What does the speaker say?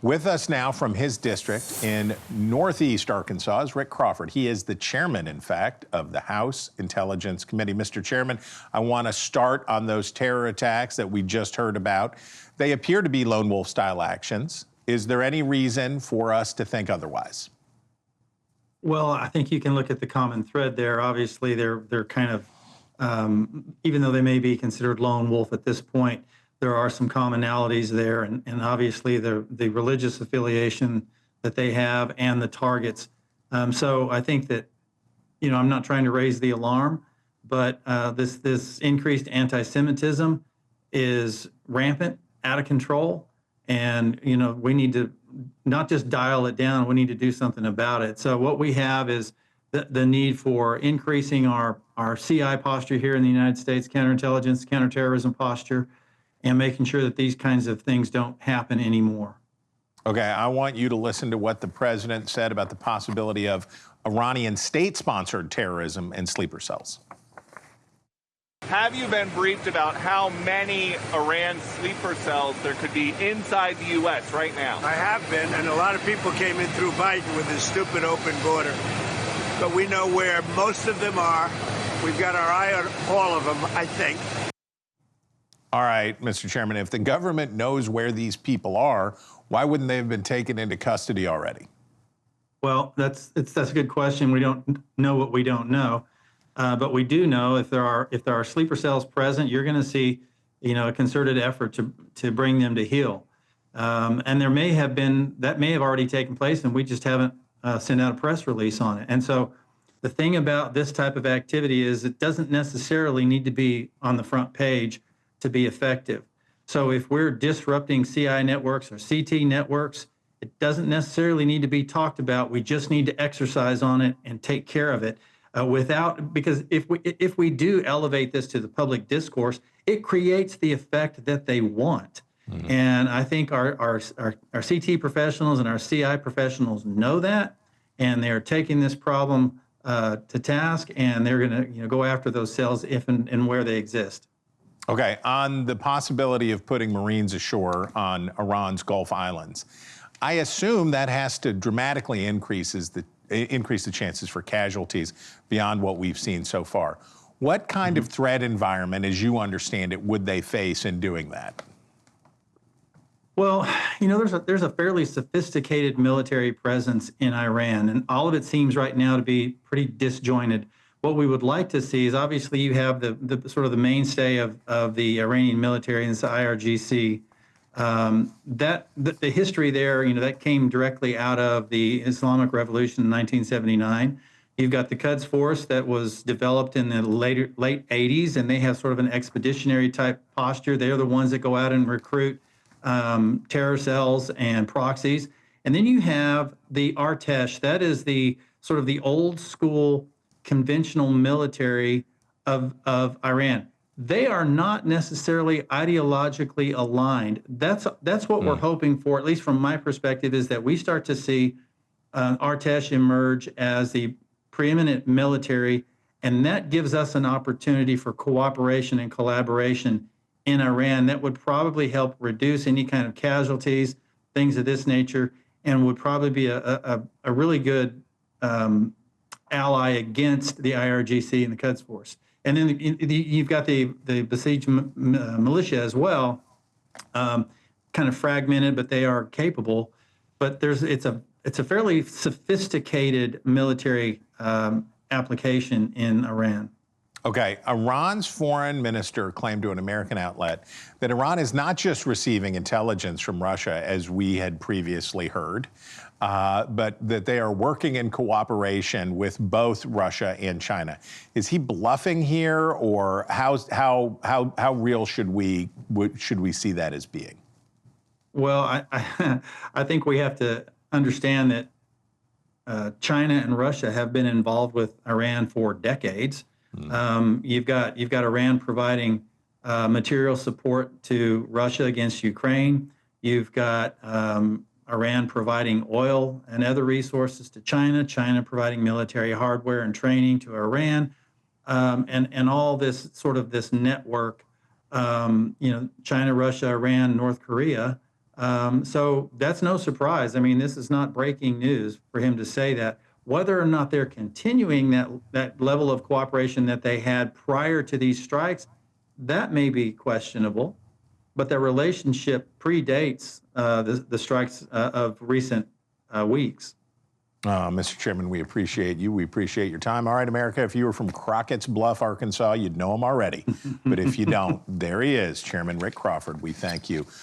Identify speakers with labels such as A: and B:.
A: With us now from his district in Northeast Arkansas is Rick Crawford. He is the chairman, in fact, of the House Intelligence Committee. Mr. Chairman, I want to start on those terror attacks that we just heard about. They appear to be lone wolf style actions. Is there any reason for us to think otherwise?
B: Well, I think you can look at the common thread there. Obviously, they're kind of, even though they may be considered lone wolf at this point, there are some commonalities there, and obviously the religious affiliation that they have and the targets. So I think that, I'm not trying to raise the alarm, but this increased anti-Semitism is rampant, out of control, and we need to not just dial it down, we need to do something about it. So what we have is the need for increasing our CI posture here in the United States, counterintelligence, counterterrorism posture, and making sure that these kinds of things don't happen anymore.
A: Okay, I want you to listen to what the president said about the possibility of Iranian state-sponsored terrorism and sleeper cells.
C: Have you been briefed about how many Iran sleeper cells there could be inside the U.S. right now?
D: I have been, and a lot of people came in through Biden with his stupid open border. But we know where most of them are. We've got our eye on all of them, I think.
A: All right, Mr. Chairman, if the government knows where these people are, why wouldn't they have been taken into custody already? Well,
B: that's a good question. We don't know what we don't know, but we do know if there are sleeper cells present, you're going to see, a concerted effort to bring them to heel, and that may have already taken place, and we just haven't sent out a press release on it. And so, the thing about this type of activity is it doesn't necessarily need to be on the front page to be effective. So if we're disrupting CI networks or CT networks, it doesn't necessarily need to be talked about. We just need to exercise on it and take care of it because if we do elevate this to the public discourse, it creates the effect that they want. Mm-hmm. And I think our CT professionals and our CI professionals know that, and they're taking this problem to task, and they're going to go after those cells if and where they exist.
A: Okay, on the possibility of putting Marines ashore on Iran's Gulf Islands, I assume that has to dramatically increase the chances for casualties beyond what we've seen so far. What kind of threat environment, as you understand it, would they face in doing that?
B: Well, there's a fairly sophisticated military presence in Iran, and all of it seems right now to be pretty disjointed. What we would like to see is obviously you have the sort of the mainstay of the Iranian military, and it's the IRGC. The history there, that came directly out of the Islamic Revolution in 1979. You've got the Quds Force that was developed in the late 80s, and they have sort of an expeditionary type posture. They're the ones that go out and recruit terror cells and proxies. And then you have the Artesh. That is the sort of the old school conventional military of Iran. They are not necessarily ideologically aligned. That's what we're hoping for, at least from my perspective, is that we start to see Artesh emerge as the preeminent military, and that gives us an opportunity for cooperation and collaboration in Iran that would probably help reduce any kind of casualties, things of this nature, and would probably be a really good ally against the IRGC and the Quds Force. And then you've got the besieged militia as well, kind of fragmented, but they are capable. But it's a fairly sophisticated military application in Iran.
A: Okay, Iran's foreign minister claimed to an American outlet that Iran is not just receiving intelligence from Russia, as we had previously heard, but that they are working in cooperation with both Russia and China. Is he bluffing here, or how real should we see that as being?
B: Well, I think we have to understand that China and Russia have been involved with Iran for decades. You've got Iran providing material support to Russia against Ukraine. You've got Iran providing oil and other resources to China. China providing military hardware and training to Iran, and all this sort of this network. China, Russia, Iran, North Korea So that's no surprise. I mean, this is not breaking news for him to say that. Whether or not they're continuing that level of cooperation that they had prior to these strikes, that may be questionable. But their relationship predates the strikes of recent weeks.
A: Mr. Chairman, we appreciate you. We appreciate your time. All right, America, if you were from Crockett's Bluff, Arkansas, you'd know him already. But if you don't, there he is, Chairman Rick Crawford. We thank you.